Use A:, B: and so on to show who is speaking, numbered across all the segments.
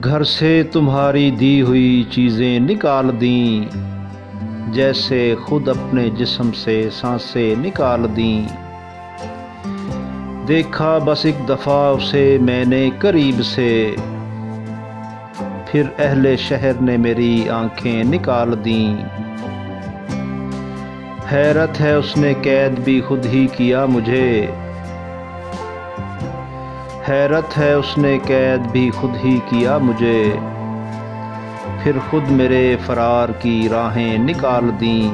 A: گھر سے تمہاری دی ہوئی چیزیں نکال دیں، جیسے خود اپنے جسم سے سانسیں نکال دیں۔ دیکھا بس ایک دفعہ اسے میں نے قریب سے، پھر اہل شہر نے میری آنکھیں نکال دیں۔ حیرت ہے اس نے قید بھی خود ہی کیا مجھے، حیرت ہے اس نے قید بھی خود ہی کیا مجھے، پھر خود میرے فرار کی راہیں نکال دیں۔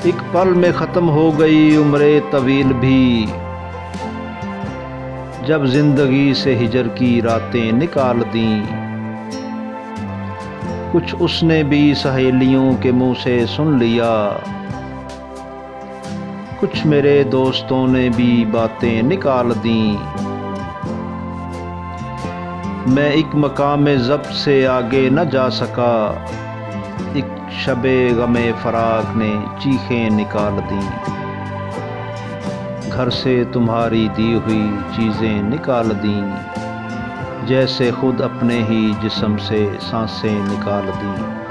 A: ایک پل میں ختم ہو گئی عمر طویل بھی، جب زندگی سے ہجر کی راتیں نکال دیں۔ کچھ اس نے بھی سہیلیوں کے منہ سے سن لیا، کچھ میرے دوستوں نے بھی باتیں نکال دیں۔ میں ایک مقام ضبط سے آگے نہ جا سکا، ایک شب غم فراق نے چیخیں نکال دیں۔ گھر سے تمہاری دی ہوئی چیزیں نکال دیں، جیسے خود اپنے ہی جسم سے سانسیں نکال دیں۔